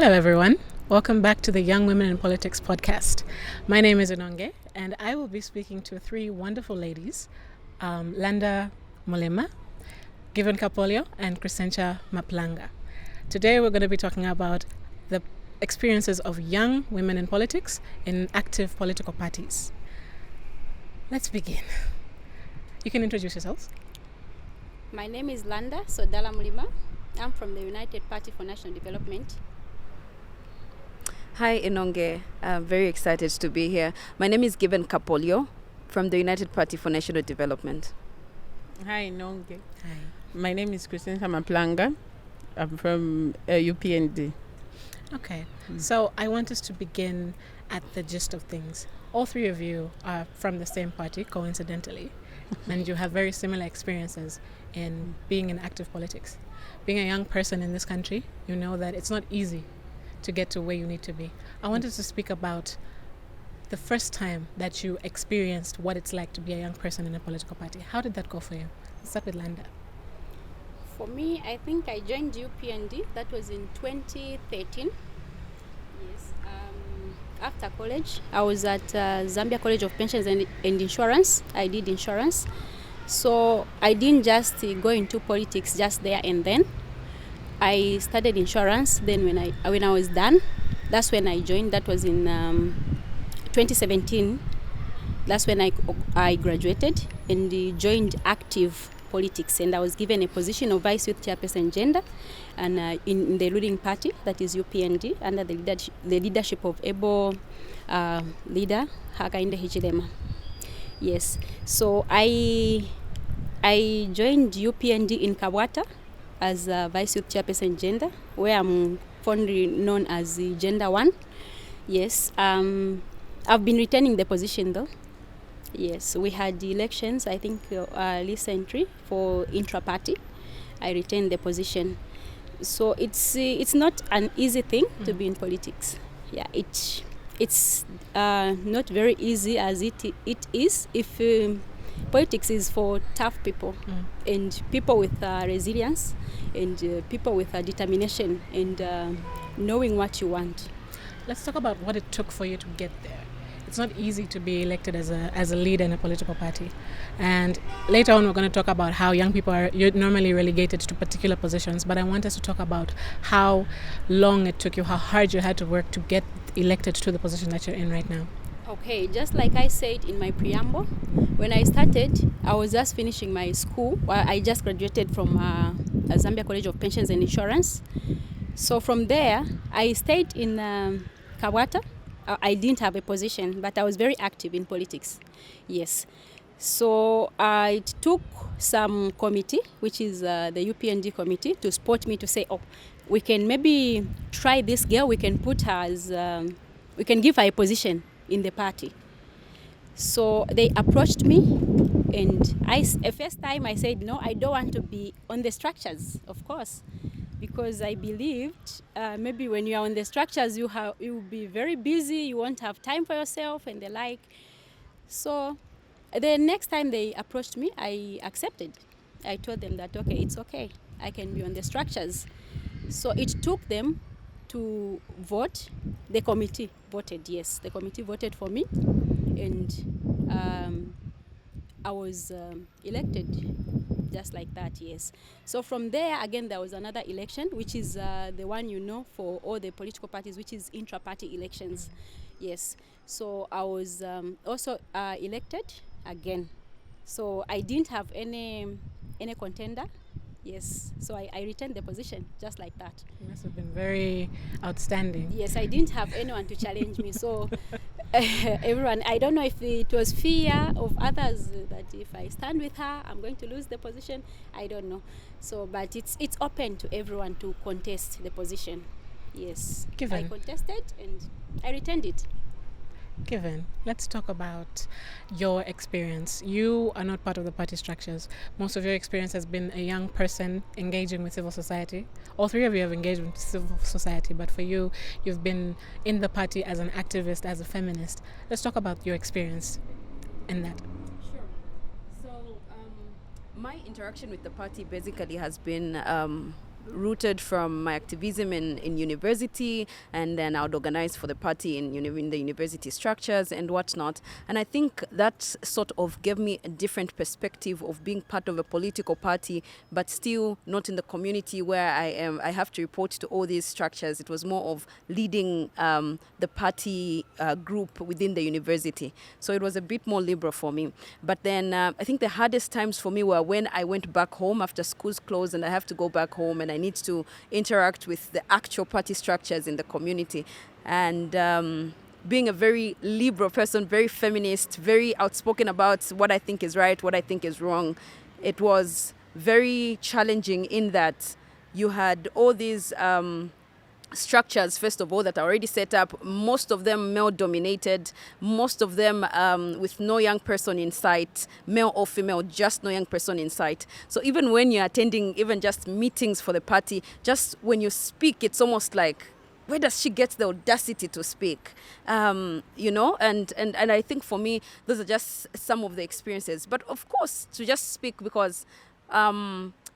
Hello, everyone. Welcome back to the Young Women in Politics podcast. My name is Inonge, and I will be speaking to three wonderful ladies, Landa Mulima, Kapolyo and Chrisencia Mapulanga. Today, we're going to be talking about the experiences of young women in politics in active political parties. Let's begin. You can introduce yourselves. My name is Landa Mulima. I'm from the United Party for National Development. Hi Inonge, I'm very excited to be here. My name is Kapolyo from the United Party for National Development. Hi Inonge. Hi. My name is Chrisencia Mapulanga. I'm from UPND. Okay, so I want us to begin at the gist of things. All three of you are from the same party, coincidentally, and you have very similar experiences in being in active politics. Being a young person in this country, you know that it's not easy to get to where you need to be. I wanted to speak about the first time that you experienced what it's like to be a young person in a political party. How did that go for you? Let's start with Landa. For me, I think I joined UPND. That was in 2013. Yes. After college, I was at Zambia College of Pensions and Insurance. I did insurance. So I didn't just go into politics just there and then. I studied insurance. Then when I was done, that's when I joined. That was in 2017. That's when I graduated and joined active politics. And I was given a position of Vice Youth Chairperson Gender, and in the ruling party, that is UPND, under the leadership of able leader Hakainde Hichilema. Yes. So I joined UPND in Kabwata as Vice Youth Chairperson Gender, where I'm fondly known as the Gender 1. Yes, I've been retaining the position though. Yes, we had the elections, I think recently for intra-party. I retained the position. So it's not an easy thing to be in politics. Yeah, it's not very easy as it is if politics is for tough people and people with resilience and people with determination and knowing what you want. Let's talk about what it took for you to get there. It's not easy to be elected as a leader in a political party. And later on, we're going to talk about how young people are normally relegated to particular positions. But I want us to talk about how long it took you, how hard you had to work to get elected to the position that you're in right now. Okay, just like I said in my preamble, when I started, I was just finishing my school. Well, I just graduated from Zambia College of Pensions and Insurance. So from there, I stayed in Kabwata. I didn't have a position, but I was very active in politics. Yes. So it took some committee, which is the UPND committee, to support me to say, we can maybe try this girl. We can put her as, we can give her a position in the party. So they approached me, and the first time I said, no, I don't want to be on the structures, of course. Because I believed maybe when you are on the structures, you will be very busy, you won't have time for yourself and the like. So the next time they approached me, I accepted. I told them that, okay, it's okay. I can be on the structures. So it took them to vote. The committee voted, yes. The committee voted for me. And I was elected. Just like that, yes. So from there, again, there was another election, which is the one for all the political parties, which is intra-party elections. Yes. So I was also elected again. So I didn't have any contender. Yes. So I retained the position just like that. You must have been very outstanding. Yes, I didn't have anyone to challenge me. So everyone, I don't know if it was fear of others that if I stand with her, I'm going to lose the position. I don't know. So, but it's open to everyone to contest the position. Yes. Given. I contested and I retained it. Given, let's talk about your experience. You are not part of the party structures. Most of your experience has been a young person engaging with civil society. All three of you have engaged with civil society, but for you, you've been in the party as an activist, as a feminist. Let's talk about your experience in that. Sure. So my interaction with the party basically has been rooted from my activism in university, and then I would organize for the party in the university structures and whatnot. And I think that sort of gave me a different perspective of being part of a political party, but still not in the community where I have to report to all these structures. It was more of leading the party group within the university. So it was a bit more liberal for me. But then I think the hardest times for me were when I went back home after schools closed and I have to go back home and I need to interact with the actual party structures in the community. And being a very liberal person, very feminist, very outspoken about what I think is right, what I think is wrong, it was very challenging in that you had all these structures, first of all, that are already set up, most of them male dominated, most of them with no young person in sight, male or female, just no young person in sight. So even when you're attending even just meetings for the party, just when you speak, it's almost like, where does she get the audacity to speak? You know, and I think for me, those are just some of the experiences. But of course, to just speak because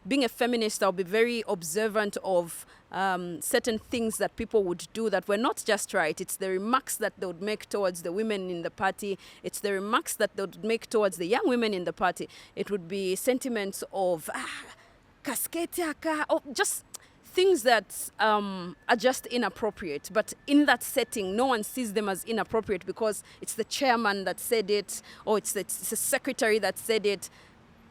being a feminist, I'll be very observant of certain things that people would do that were not just right. It's the remarks that they would make towards the women in the party. It's the remarks that they would make towards the young women in the party. It would be sentiments of or just things that are just inappropriate. But in that setting, no one sees them as inappropriate because it's the chairman that said it, or it's the secretary that said it.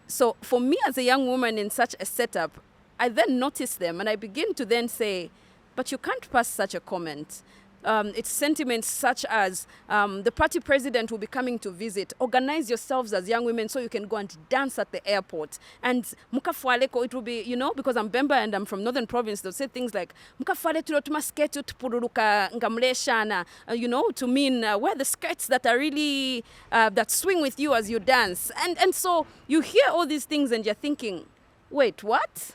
So for me as a young woman in such a setup, I then notice them and I begin to then say, but you can't pass such a comment. It's sentiments such as the party president will be coming to visit. Organize yourselves as young women so you can go and dance at the airport. And mukafualeko, it will be, you know, because I'm Bemba and I'm from Northern Province, they'll say things like, mukafuale tulotuma sketi tupururuka ngamleshana, you know, to mean wear the skirts that are really, that swing with you as you dance. And so you hear all these things and you're thinking, wait, what?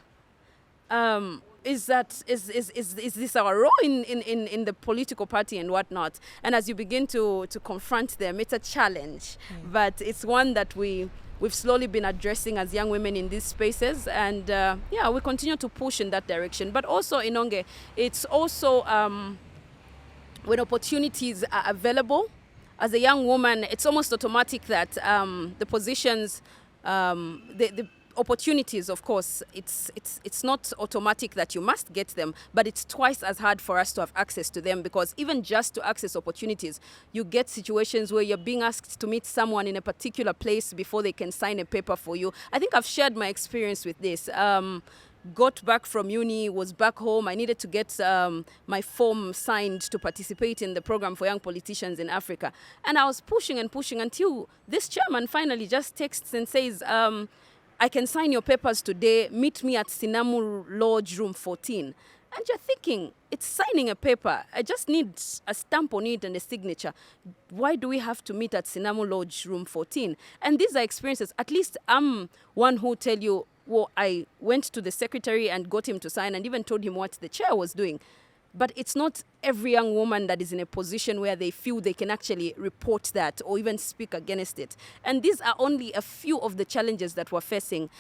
Is this our role in the political party and whatnot? And as you begin to confront them, it's a challenge, but it's one that we've slowly been addressing as young women in these spaces, and we continue to push in that direction. But also, Inonge, it's also when opportunities are available, as a young woman, it's almost automatic that the positions, the opportunities, of course, it's not automatic that you must get them, but it's twice as hard for us to have access to them, because even just to access opportunities, you get situations where you're being asked to meet someone in a particular place before they can sign a paper for you. I think I've shared my experience with this. Got back from uni, was back home. I needed to get my form signed to participate in the program for young politicians in Africa. And I was pushing and pushing until this chairman finally just texts and says, I can sign your papers today. Meet me at Sinamu Lodge, room 14. And you're thinking, it's signing a paper. I just need a stamp on it and a signature. Why do we have to meet at Sinamu Lodge, room 14? And these are experiences. At least I'm one who tell you, well, I went to the secretary and got him to sign and even told him what the chair was doing. But it's not every young woman that is in a position where they feel they can actually report that or even speak against it. And these are only a few of the challenges that we're facing.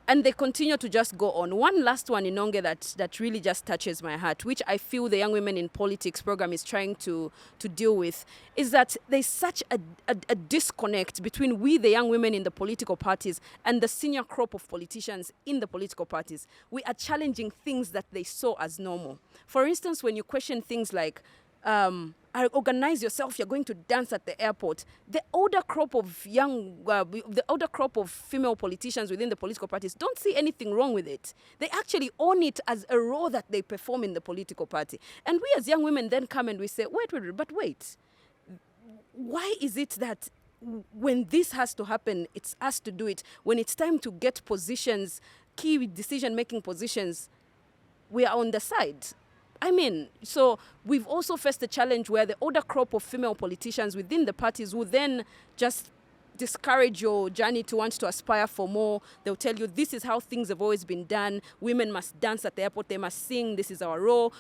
And they continue to just go on. One last one, Inonge, that really just touches my heart, which I feel the Young Women in Politics program is trying to deal with, is that there's such a disconnect between we, the young women in the political parties, and the senior crop of politicians in the political parties. We are challenging things that they saw as normal. For instance, when you question things like, organize yourself, you're going to dance at the airport. The older crop of female politicians within the political parties don't see anything wrong with it. They actually own it as a role that they perform in the political party. And we as young women then come and we say, wait. Why is it that when this has to happen, it's us to do it? When it's time to get positions, key decision-making positions, we are on the side. I mean, so we've also faced a challenge where the older crop of female politicians within the parties will then just discourage your journey to want to aspire for more. They'll tell you this is how things have always been done. Women must dance at the airport. They must sing. This is our role.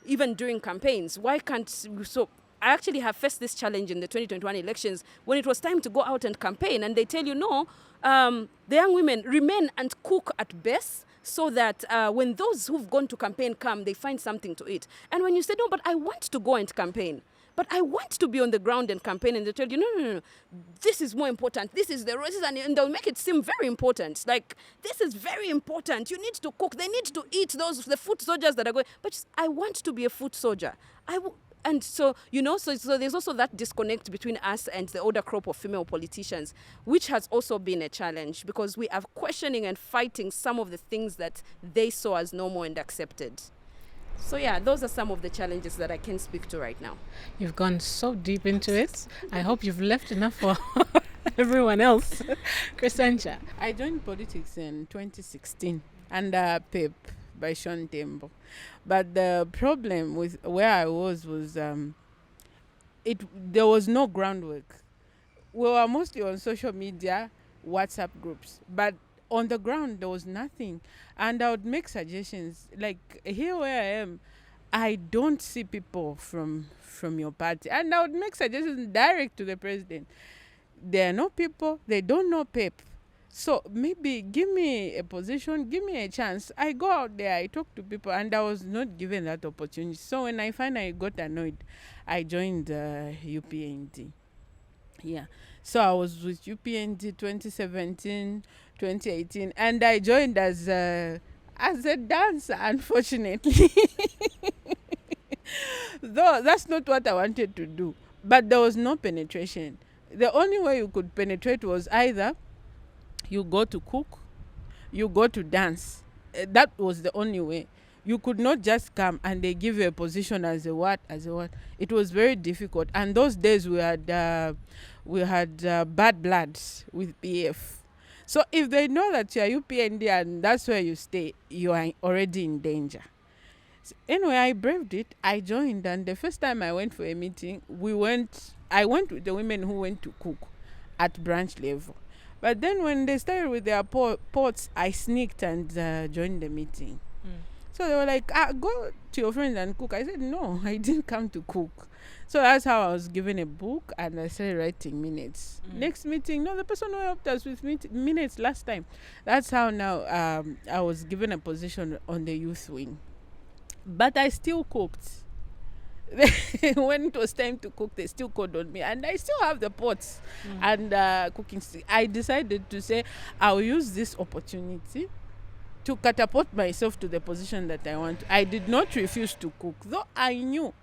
Even during campaigns. Why can't... So I actually have faced this challenge in the 2021 elections when it was time to go out and campaign. And they tell you, no, the young women remain and cook at best, so that when those who've gone to campaign come, they find something to eat. And when you say, no, but I want to go and campaign, but I want to be on the ground and campaign, and they tell you, no, this is more important. This is the roses, and they'll make it seem very important. Like, this is very important. You need to cook. They need to eat the foot soldiers that are going. But just, I want to be a foot soldier. And so, so there's also that disconnect between us and the older crop of female politicians, which has also been a challenge because we are questioning and fighting some of the things that they saw as normal and accepted. So yeah, those are some of the challenges that I can speak to right now. You've gone so deep into it. I hope you've left enough for everyone else. Chrisencia. I joined politics in 2016 under PEP by Sean Tembo. But the problem with where I was there was no groundwork. We were mostly on social media, WhatsApp groups, but on the ground there was nothing. And I would make suggestions like, here where I am, I don't see people from your party, and I would make suggestions direct to the president. There are no people, they don't know PEP, so maybe give me a position, give me a chance. I go out there, I talk to people, and I was not given that opportunity. So when I finally got annoyed, I joined UPND. Yeah. So I was with UPND 2017, 2018, and I joined as a dancer, unfortunately. Though that's not what I wanted to do. But there was no penetration. The only way you could penetrate was either you go to cook, you go to dance. That was the only way. You could not just come and they give you a position as a what. It was very difficult. And those days we had bad blood with PF. So if they know that you are UPND and that's where you stay, you are already in danger. So anyway, I braved it. I joined, and the first time I went for a meeting, I went with the women who went to cook at branch level. But then when they started with their pots, I sneaked and joined the meeting. So they were like, go to your friends and cook. I said, no, I didn't come to cook. So that's how I was given a book and I started writing minutes. Next meeting, no, the person who helped us with minutes last time. That's how now I was given a position on the youth wing. But I still cooked. When it was time to cook, they still called on me. And I still have the pots and cooking stick. I decided to say, I'll use this opportunity to catapult myself to the position that I want. I did not refuse to cook, though I knew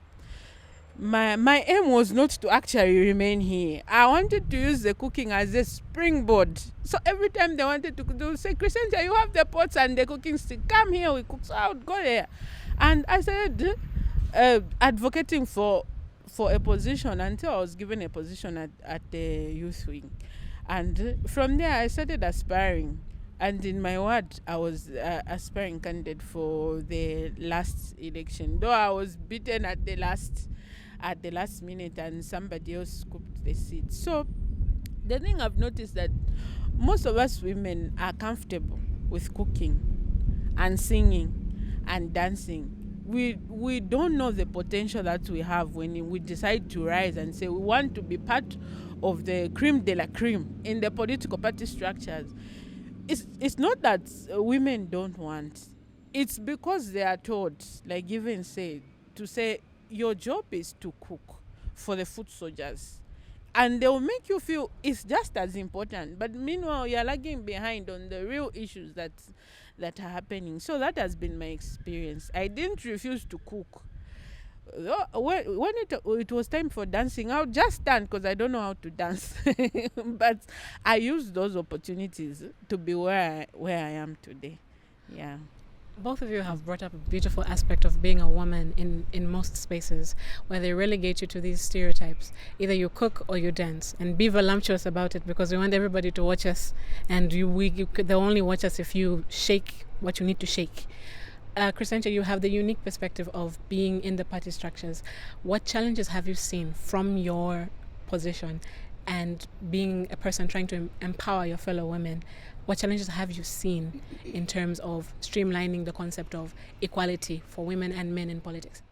my aim was not to actually remain here. I wanted to use the cooking as a springboard. So every time they wanted to do, say, Chrisencia, you have the pots and the cooking stick. Come here, we cook. So I would go there. And I started advocating for a position until I was given a position at the youth wing. And from there, I started aspiring. And in my ward, I was aspiring candidate for the last election. Though I was beaten at the last minute and somebody else scooped the seat. So the thing I've noticed that most of us women are comfortable with cooking and singing and dancing. We don't know the potential that we have when we decide to rise and say we want to be part of the creme de la creme in the political party structures. It's not that women don't want. It's because they are told, like even said, to say your job is to cook for the foot soldiers. And they will make you feel it's just as important. But meanwhile, you're lagging behind on the real issues that are happening. So that has been my experience. I didn't refuse to cook. When it was time for dancing, I would just stand because I don't know how to dance. But I used those opportunities to be where I am today. Yeah. Both of you have brought up a beautiful aspect of being a woman in most spaces where they relegate you to these stereotypes. Either you cook or you dance, and be voluptuous about it because we want everybody to watch us, and they'll only watch us if you shake what you need to shake. Chrisencia, you have the unique perspective of being in the party structures. What challenges have you seen from your position and being a person trying to empower your fellow women? What challenges have you seen in terms of streamlining the concept of equality for women and men in politics?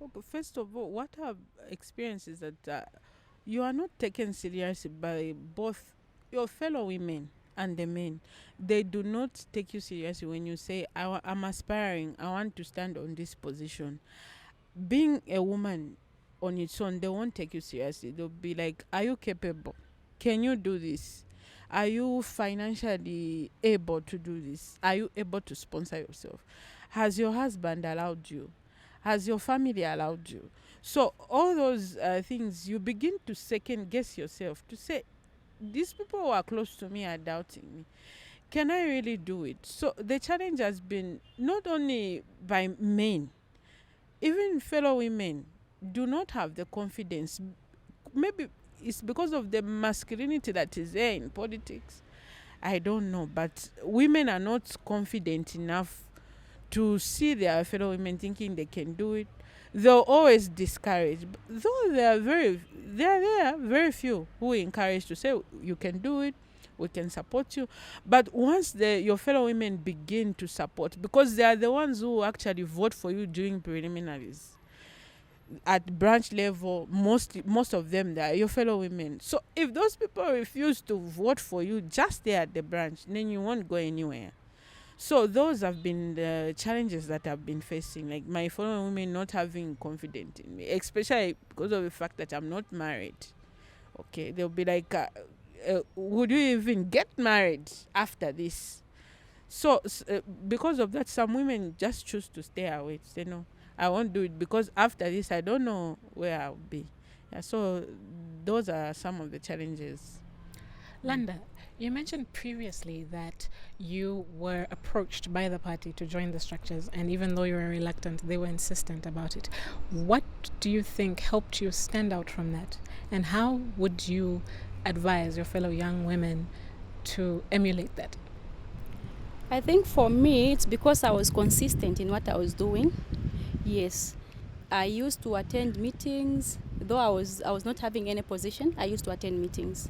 Okay, first of all, what I've experienced is that you are not taken seriously by both your fellow women and the men, they do not take you seriously when you say, I'm aspiring, I want to stand on this position. Being a woman on its own, they won't take you seriously. They'll be like, are you capable? Can you do this? Are you financially able to do this? Are you able to sponsor yourself? Has your husband allowed you? Has your family allowed you? So all those things, you begin to second guess yourself, to say, these people who are close to me are doubting me. Can I really do it? So the challenge has been not only by men, even fellow women do not have the confidence. Maybe it's because of the masculinity that is there in politics. I don't know. But women are not confident enough to see their fellow women thinking they can do it. They'll always discourage. Though there are very few who encourage to say, you can do it, we can support you. But once your fellow women begin to support, because they are the ones who actually vote for you during preliminaries, at branch level, most of them, they are your fellow women. So if those people refuse to vote for you just there at the branch, then you won't go anywhere. So those have been the challenges that I've been facing, like my fellow women not having confidence in me, especially because of the fact that I'm not married. Okay, they'll be like, would you even get married after this? So because of that, some women just choose to stay away. Say, no, I won't do it, because after this, I don't know where I'll be. Yeah, so those are some of the challenges. Landa, you mentioned previously that you were approached by the party to join the structures, and even though you were reluctant, they were insistent about it. What do you think helped you stand out from that? And how would you advise your fellow young women to emulate that? I think for me, it's because I was consistent in what I was doing. Yes, I used to attend meetings, though I was not having any position. I used to attend meetings.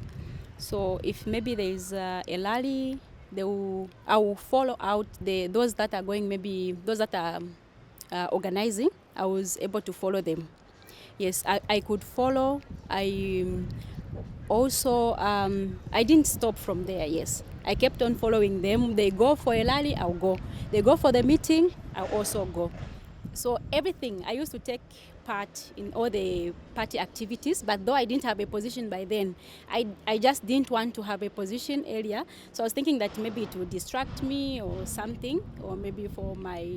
So if maybe there is a rally, I will follow out those that are going, maybe those that are organizing. I was able to follow them. Yes, I could follow. I also I didn't stop from there. Yes, I kept on following them. They go for a rally, I'll go. They go for the meeting, I'll also go. So everything, I used to take part in all the party activities, but though I didn't have a position by then, I just didn't want to have a position earlier. So I was thinking that maybe it would distract me or something, or maybe for my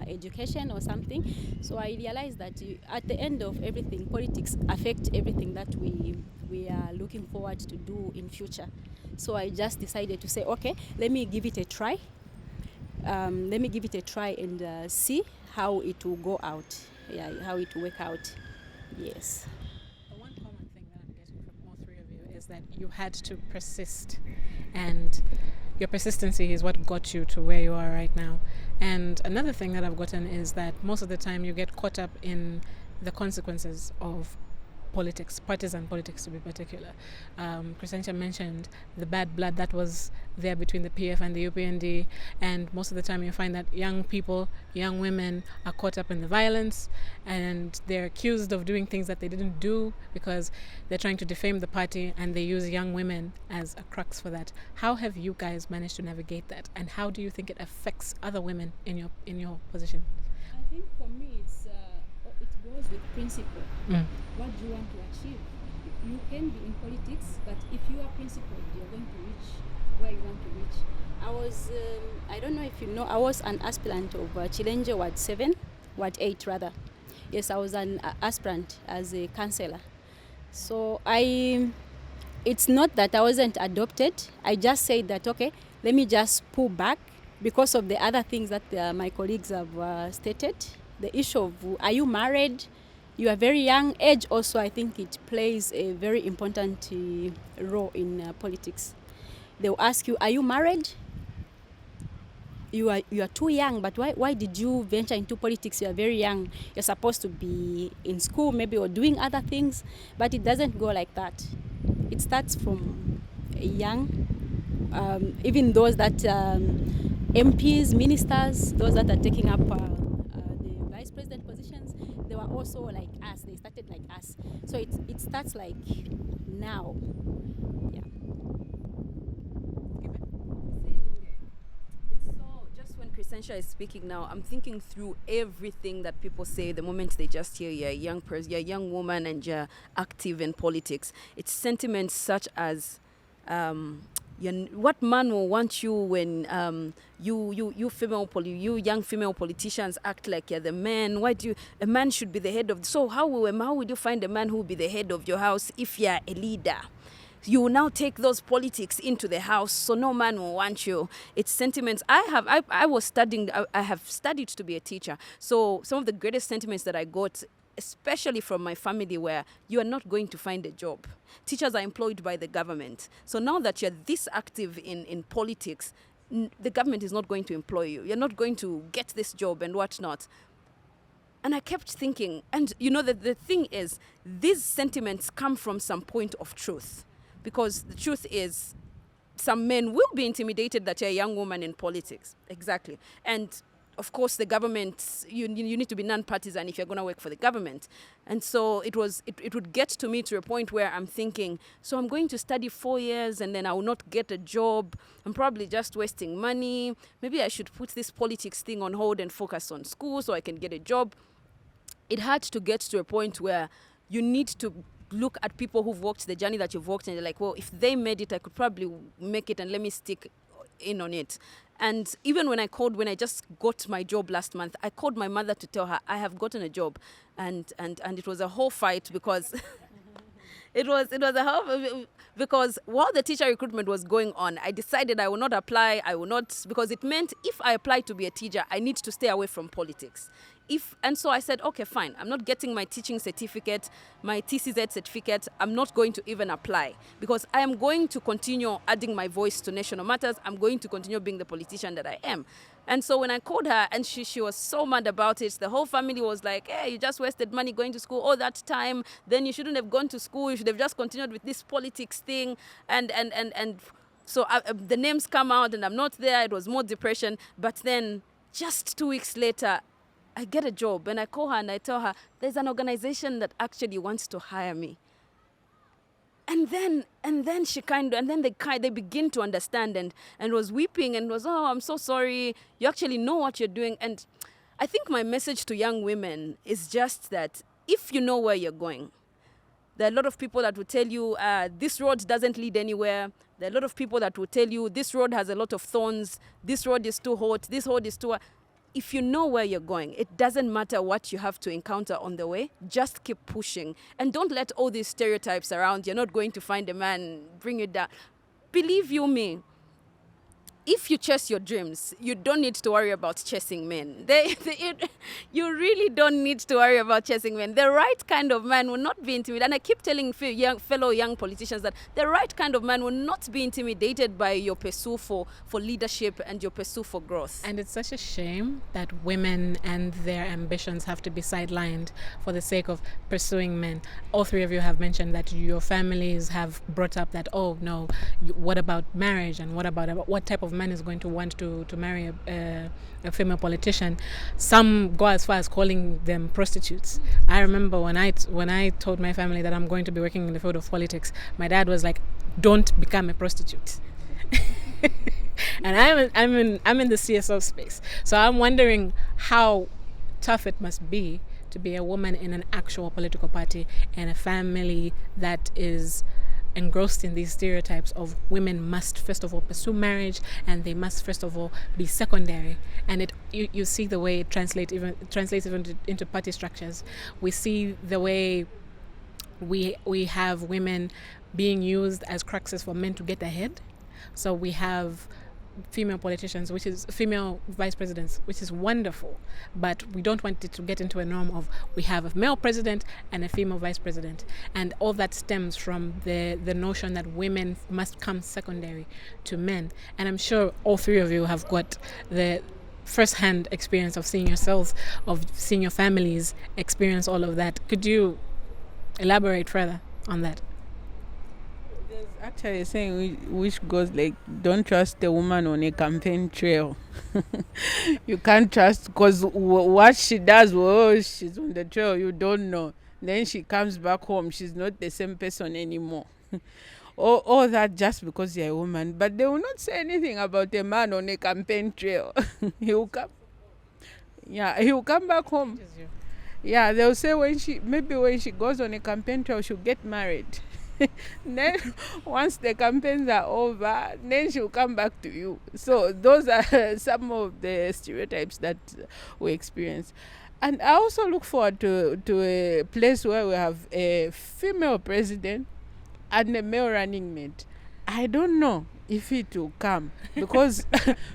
education or something. So I realized that at the end of everything, politics affect everything that we are looking forward to do in future. So I just decided to say, okay, let me give it a try. And see how it will go out. Yeah, how it will work out. Yes. The one common thing that I'm getting from all three of you is that you had to persist, and your persistency is what got you to where you are right now. And another thing that I've gotten is that most of the time you get caught up in the consequences of politics, partisan politics to be particular. Chrisencia mentioned the bad blood that was there between the PF and the UPND, and most of the time you find that young people, young women are caught up in the violence, and they're accused of doing things that they didn't do because they're trying to defame the party, and they use young women as a crux for that. How have you guys managed to navigate that, and how do you think it affects other women in your position? I think for me it goes with principle. What do you want to achieve? You can be in politics, but if you are principled, you're going to reach where you want to reach. I was, I don't know if you know, I was an aspirant of Challenge Ward 8 rather. Yes, I was an aspirant as a councillor. So it's not that I wasn't adopted. I just said that, okay, let me just pull back because of the other things that my colleagues have stated. The issue of, are you married? You are very young. Age also, I think it plays a very important role in politics. They'll ask you, are you married? You are too young, but why did you venture into politics? You are very young. You're supposed to be in school maybe, or doing other things, but it doesn't go like that. It starts from young, even those that MPs, ministers, those that are taking up vice president positions, they were also like us. They started like us. So it starts like now. Yeah. Chrisencia is speaking now, I'm thinking through everything that people say the moment they just hear you're a young person, you're a young woman and you're active in politics. It's sentiments such as, what man will want you when you young female politicians act like you're the man? Why do a man should be the head of? So how would you find a man who will be the head of your house if you're a leader? You will now take those politics into the house, so no man will want you. It's sentiments. I have studied to be a teacher. So some of the greatest sentiments that I got, especially from my family, were you are not going to find a job. Teachers are employed by the government. So now that you're this active in politics, the government is not going to employ you. You're not going to get this job and whatnot. And I kept thinking, and you know that the thing is, these sentiments come from some point of truth. Because the truth is, some men will be intimidated that you're a young woman in politics. Exactly. And of course, the government, you need to be non-partisan if you're going to work for the government. And so it would get to me to a point where I'm thinking, so I'm going to study 4 years and then I will not get a job. I'm probably just wasting money. Maybe I should put this politics thing on hold and focus on school so I can get a job. It had to get to a point where you need to look at people who've walked the journey that you've walked and you're like, well, if they made it, I could probably make it, and let me stick in on it. And even when I just got my job last month, I called my mother to tell her I have gotten a job, and it was a whole fight because it was a whole, because while the teacher recruitment was going on, I decided I will not apply. Because it meant if I apply to be a teacher, I need to stay away from politics. And so I said, okay, fine. I'm not getting my teaching certificate, my TCZ certificate. I'm not going to even apply because I am going to continue adding my voice to national matters. I'm going to continue being the politician that I am. And so when I called her, and she was so mad about it, the whole family was like, hey, you just wasted money going to school all that time. Then you shouldn't have gone to school. You should have just continued with this politics thing. And so the names come out and I'm not there. It was more depression. But then just 2 weeks later, I get a job and I call her and I tell her, there's an organization that actually wants to hire me. And then they begin to understand and was weeping and was, oh, I'm so sorry. You actually know what you're doing. And I think my message to young women is just that if you know where you're going, there are a lot of people that will tell you this road doesn't lead anywhere. There are a lot of people that will tell you this road has a lot of thorns. This road is too hot. This road is too... If you know where you're going, it doesn't matter what you have to encounter on the way. Just keep pushing. And don't let all these stereotypes around, you're not going to find a man, bring it down. Believe you me, if you chase your dreams, you don't need to worry about chasing men. You really don't need to worry about chasing men. The right kind of man will not be intimidated. And I keep telling fellow young politicians that the right kind of man will not be intimidated by your pursuit for leadership and your pursuit for growth. And it's such a shame that women and their ambitions have to be sidelined for the sake of pursuing men. All three of you have mentioned that your families have brought up that, oh no, what about marriage, and what type of man is going to want to marry a female politician. Some go as far as calling them prostitutes. I remember when I told my family that I'm going to be working in the field of politics, my dad was like, don't become a prostitute. And I'm in the CSO space, so I'm wondering how tough it must be to be a woman in an actual political party and a family that is engrossed in these stereotypes of women must first of all pursue marriage and they must first of all be secondary. And you see the way it translates even into party structures. We see the way we have women being used as cruxes for men to get ahead. So we have female politicians, which is female vice presidents, which is wonderful, but we don't want it to get into a norm of we have a male president and a female vice president, and all that stems from the notion that women must come secondary to men. And I'm sure all three of you have got the first-hand experience of seeing yourselves, of seeing your families experience all of that. Could you elaborate further on that? Actually, a saying which goes like, don't trust a woman on a campaign trail. You can't trust, because what she does, she's on the trail, you don't know. Then she comes back home, she's not the same person anymore. all that just because you're a woman. But they will not say anything about a man on a campaign trail. He will come. Yeah, he will come back home. Yeah, they'll say when she goes on a campaign trail, she'll get married. Then once the campaigns are over, then she'll come back to you. So those are some of the stereotypes that we experience. And I also look forward to a place where we have a female president and a male running mate. I don't know if it will come because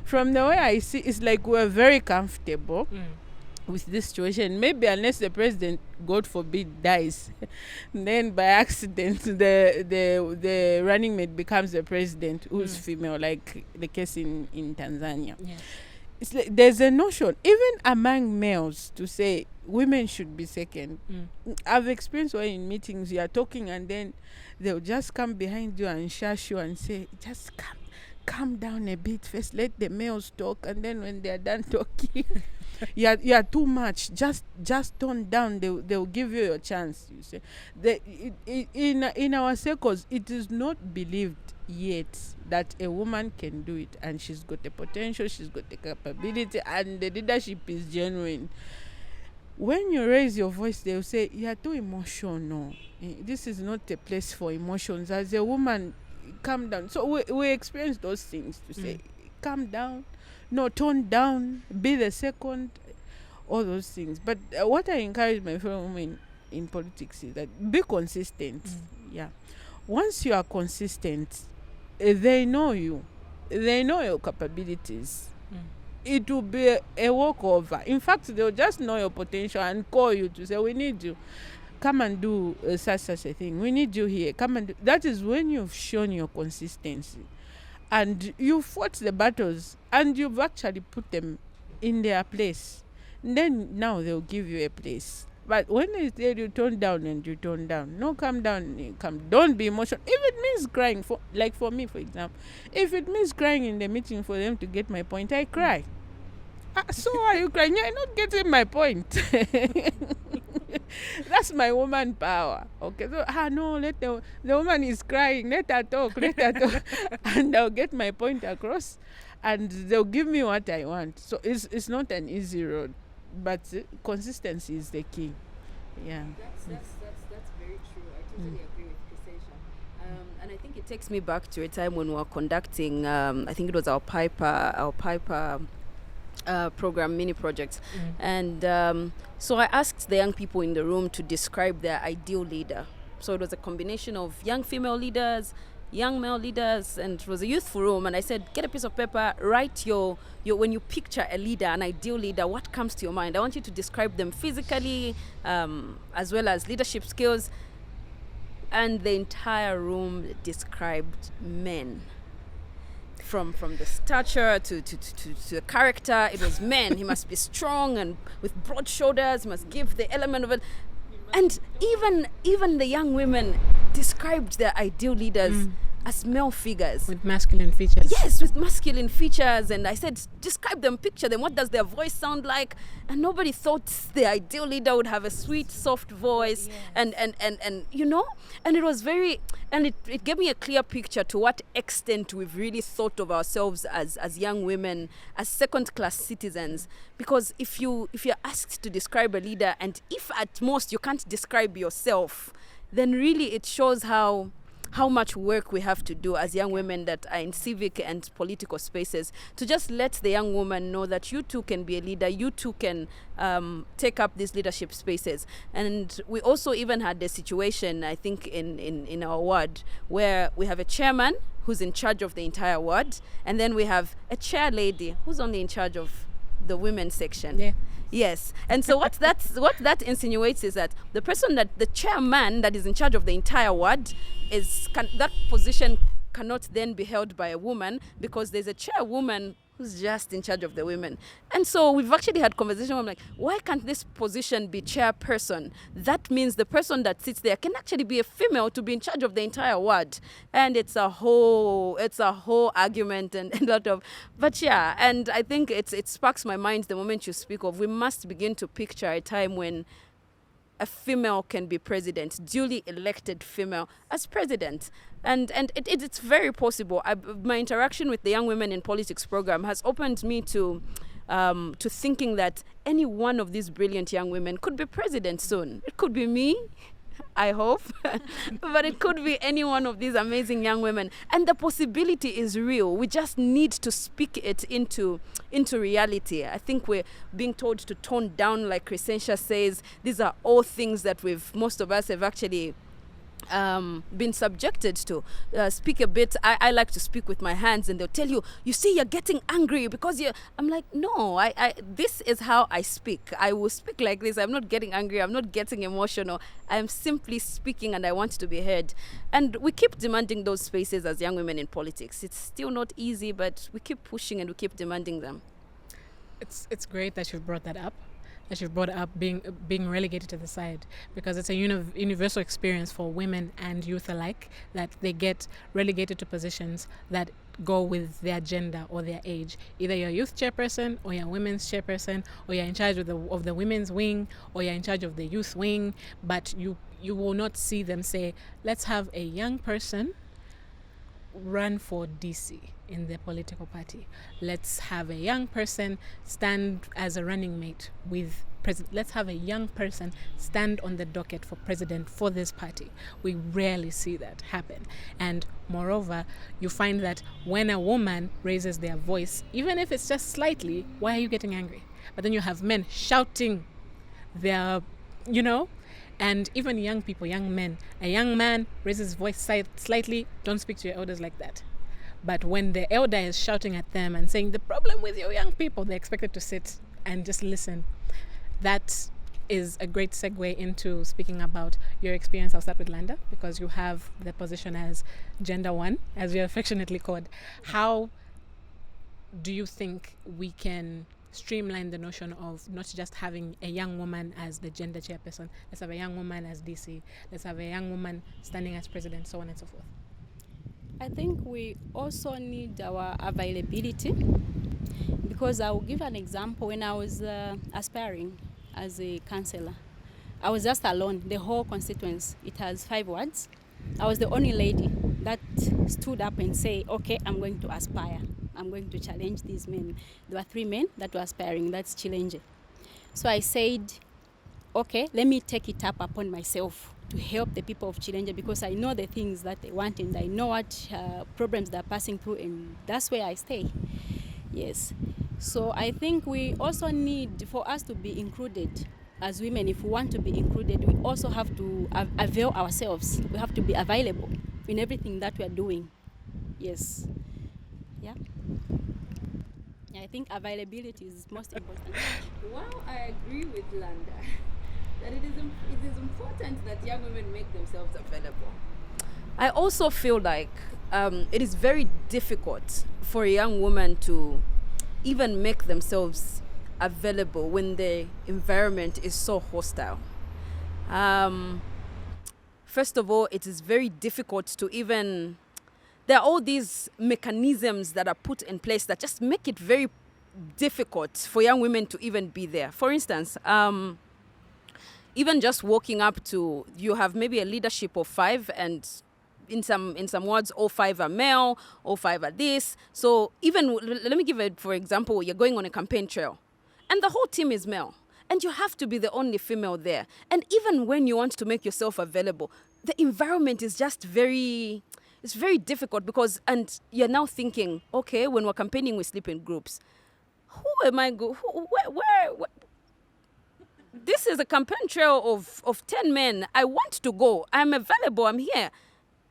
from the way I see, it's like we're very comfortable with this situation. Maybe unless the president, God forbid, dies, then by accident the running mate becomes the president who's female, like the case in Tanzania. Yeah. It's like there's a notion, even among males, to say women should be second. I've experienced where in meetings you are talking and then they'll just come behind you and shush you and say, just calm down a bit first, let the males talk, and then when they are done talking, you are too much. Just tone down. They'll give you your chance. You say, in our circles, it is not believed yet that a woman can do it, and she's got the potential, she's got the capability, and the leadership is genuine. When you raise your voice, they'll say, you are too emotional. This is not a place for emotions. As a woman, calm down. So we experience those things to say, calm down, no, tone down, be the second, all those things. But what I encourage my fellow women in politics is that be consistent. Yeah. Once you are consistent, they know you. They know your capabilities. It will be a walkover. In fact, they'll just know your potential and call you to say, we need you. Come and do such a thing. We need you here. Come and do. That is when you've shown your consistency. And you fought the battles and you've actually put them in their place. Then now they'll give you a place. But when they say you tone down and you tone down, no, calm down, don't be emotional. If it means crying, for me, for example, if it means crying in the meeting for them to get my point, I cry. So are you crying? You're not getting my point. That's my woman power. Okay, so no, let the woman is crying. Let her talk. And I'll get my point across, and they'll give me what I want. So it's not an easy road. But consistency is the key. Yeah. That's very true. I totally agree with Chrisencia. And I think it takes me back to a time when we were conducting, I think it was our Piper program mini project. And so I asked the young people in the room to describe their ideal leader. So it was a combination of young female leaders, young male leaders, and it was a youthful room. And I said, get a piece of paper, write your when you picture a leader, an ideal leader, what comes to your mind? I want you to describe them physically, as well as leadership skills. And the entire room described men. From the stature to the character, it was men. He must be strong and with broad shoulders. He must give the element of it. And even the young women described their ideal leaders as male figures. With masculine features. Yes, with masculine features. And I said, describe them, picture them. What does their voice sound like? And nobody thought the ideal leader would have a sweet, soft voice. Yes. And you know, and it was very, and it gave me a clear picture to what extent we've really thought of ourselves as young women, as second-class citizens. Because if you're asked to describe a leader, and if at most you can't describe yourself, then really it shows how much work we have to do as young women that are in civic and political spaces, to just let the young woman know that you too can be a leader, you too can take up these leadership spaces. And we also even had a situation, I think, in our ward, where we have a chairman who's in charge of the entire ward, and then we have a chair lady who's only in charge of the women's section. Yeah. Yes. And so what that insinuates is that the chairman that is in charge of the entire ward that position cannot then be held by a woman, because there's a chairwoman who's just in charge of the women. And so we've actually had conversation where I'm like, why can't this position be chairperson? That means the person that sits there can actually be a female to be in charge of the entire ward. And it's a whole argument and a lot of, but yeah, and I think it sparks my mind the moment you speak of, we must begin to picture a time when a female can be president, duly elected female as president. And it's very possible. My interaction with the Young Women in Politics program has opened me to thinking that any one of these brilliant young women could be president soon. It could be me, I hope, but it could be any one of these amazing young women. And the possibility is real. We just need to speak it into reality. I think we're being told to tone down, like Chrisencia says. These are all things that most of us have actually been subjected to. Speak a bit. I like to speak with my hands, and they'll tell you, you see, you're getting angry because I'm like, no, I this is how I speak. I will speak like this. I'm not getting angry. I'm not getting emotional. I'm simply speaking, and I want to be heard. And we keep demanding those spaces as young women in politics. It's still not easy, but we keep pushing and we keep demanding them. It's great that you've brought that up. That you've brought up being relegated to the side, because it's a universal experience for women and youth alike, that they get relegated to positions that go with their gender or their age. Either you're a youth chairperson, or you're a women's chairperson, or you're in charge of the women's wing, or you're in charge of the youth wing, but you will not see them say, let's have a young person run for DC in the political party. Let's have a young person stand as a running mate with president. Let's have a young person stand on the docket for president for this party. We rarely see that happen. And moreover, you find that when a woman raises their voice, even if it's just slightly, why are you getting angry? But then you have men shouting their, and even young people, young men. A young man raises his voice slightly, don't speak to your elders like that. But when the elder is shouting at them and saying, the problem with your young people, they're expected to sit and just listen. That is a great segue into speaking about your experience. I'll start with Landa, because you have the position as Gender 1, as you're affectionately called. How do you think we can streamline the notion of not just having a young woman as the gender chairperson? Let's have a young woman as DC. Let's have a young woman standing as president, so on and so forth. I think we also need our availability, because I will give an example. When I was aspiring as a councillor, I was just alone. The whole constituency, it has 5 wards. I was the only lady that stood up and say, okay, I'm going to aspire. I'm going to challenge these men. There were 3 men that were aspiring. That's Challenge. So I said, okay, let me take it up upon myself to help the people of Challenge, because I know the things that they want and I know what problems they're passing through, and that's where I stay. Yes. So I think we also need, for us to be included as women, if we want to be included, we also have to avail ourselves. We have to be available in everything that we are doing. Yes. Yeah. I think availability is most important. Well, I agree with Landa that it is important that young women make themselves available. I also feel like it is very difficult for a young woman to even make themselves available when the environment is so hostile. First of all, it is very difficult to even... There are all these mechanisms that are put in place that just make it very difficult for young women to even be there. For instance, even just walking up to, you have maybe a leadership of 5, and in some wards, all 5 are male, all 5 are this. So even, let me give it, for example, you're going on a campaign trail, and the whole team is male, and you have to be the only female there. And even when you want to make yourself available, the environment is just very... It's very difficult, because, and you're now thinking, okay, when we're campaigning, we sleep in groups. Who am I where? This is a campaign trail of 10 men. I want to go. I'm available. I'm here.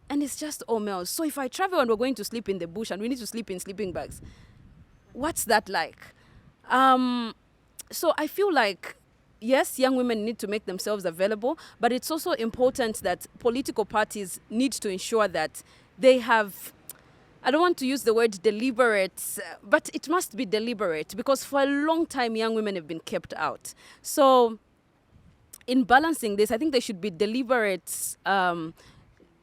And it's just all males. So if I travel and we're going to sleep in the bush and we need to sleep in sleeping bags, what's that like? So I feel like, yes, young women need to make themselves available, but it's also important that political parties need to ensure that they have, I don't want to use the word deliberate, but it must be deliberate, because for a long time, young women have been kept out. So in balancing this, I think there should be deliberate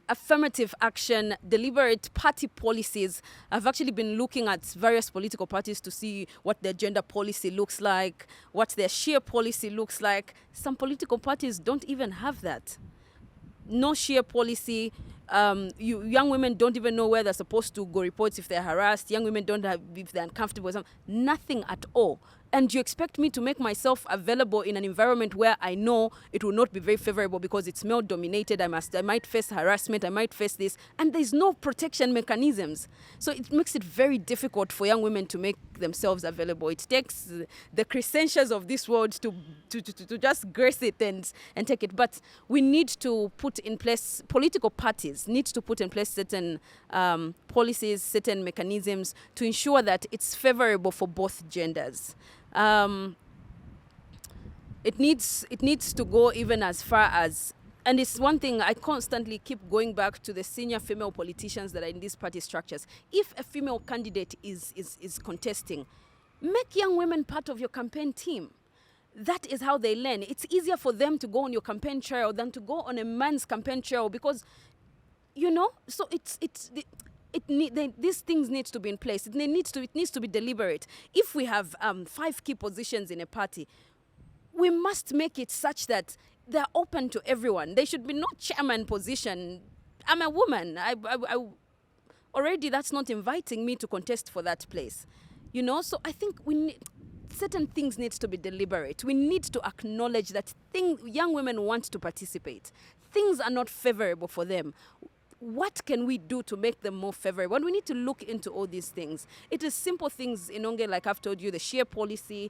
affirmative action, deliberate party policies. I've actually been looking at various political parties to see what their gender policy looks like, what their sheer policy looks like. Some political parties don't even have that. No sheer policy. Young women don't even know where they're supposed to go report if they're harassed. Young women don't have, if they're uncomfortable with something. Nothing at all. And you expect me to make myself available in an environment where I know it will not be very favorable because it's male dominated. I might face harassment. I might face this. And there's no protection mechanisms. So it makes it very difficult for young women to make themselves available. It takes the Chrisencias of this world to just grace it and take it. But we need to put in place, political parties need to put in place certain policies, certain mechanisms to ensure that it's favorable for both genders. It needs to go even as far as, and it's one thing I constantly keep going back to the senior female politicians that are in these party structures. If a female candidate is contesting, make young women part of your campaign team. That is how they learn. It's easier for them to go on your campaign trail than to go on a man's campaign trail because, so these things need to be in place. It needs to be deliberate. If we have 5 key positions in a party, we must make it such that they're open to everyone. There should be no chairman position. I'm a woman. I already that's not inviting me to contest for that place. So I think certain things need to be deliberate. We need to acknowledge that young women want to participate. Things are not favorable for them. What can we do to make them more favorable? And we need to look into all these things. It is simple things, Inonge, like I've told you, the sheer policy,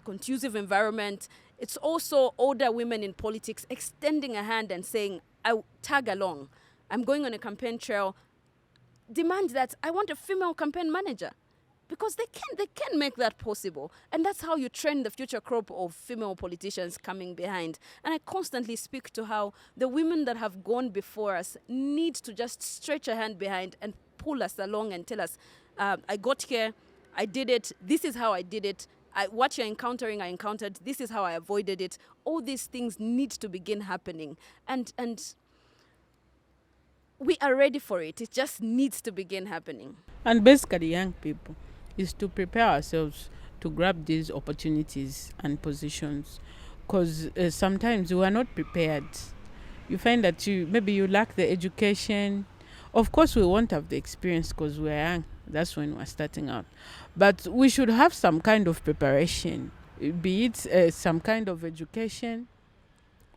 conducive environment. It's also older women in politics extending a hand and saying, I tag along. I'm going on a campaign trail. Demand that I want a female campaign manager. Because they can make that possible. And that's how you train the future crop of female politicians coming behind. And I constantly speak to how the women that have gone before us need to just stretch a hand behind and pull us along and tell us, I got here, I did it, this is how I did it, what you're encountering, I encountered, this is how I avoided it. All these things need to begin happening. And we are ready for it. It just needs to begin happening. And basically, young people, is to prepare ourselves to grab these opportunities and positions, because sometimes we are not prepared. You find that maybe you lack the education. Of course, we won't have the experience because we're young. That's when we're starting out. But we should have some kind of preparation, be it some kind of education.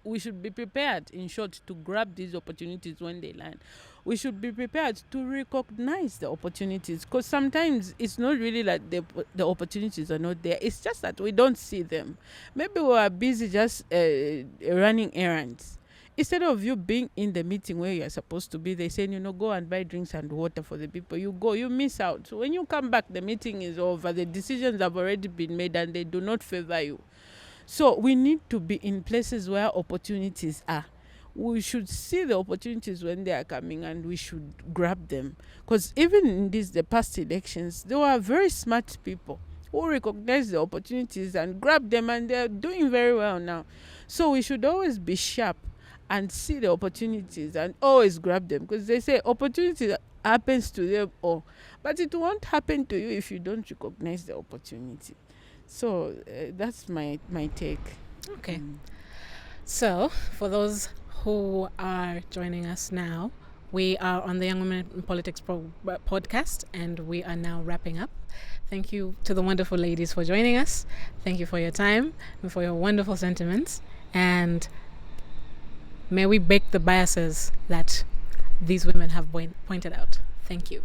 We should be prepared, in short, to grab these opportunities when they land. We should be prepared to recognize the opportunities, because sometimes it's not really that the opportunities are not there. It's just that we don't see them. Maybe we are busy just running errands. Instead of you being in the meeting where you're supposed to be, they say, go and buy drinks and water for the people. You go, you miss out. So when you come back, the meeting is over. The decisions have already been made and they do not favor you. So we need to be in places where opportunities are. We should see the opportunities when they are coming and we should grab them. Because even in the past elections, there were very smart people who recognize the opportunities and grab them, and they're doing very well now. So we should always be sharp and see the opportunities and always grab them, because they say opportunity happens to them all. But it won't happen to you if you don't recognize the opportunity. So that's my take. Okay. So for those who are joining us now, we are on the Young Women in Politics podcast, and we are now wrapping up. Thank you to the wonderful ladies for joining us. Thank you for your time and for your wonderful sentiments. And may we break the biases that these women have pointed out. Thank you.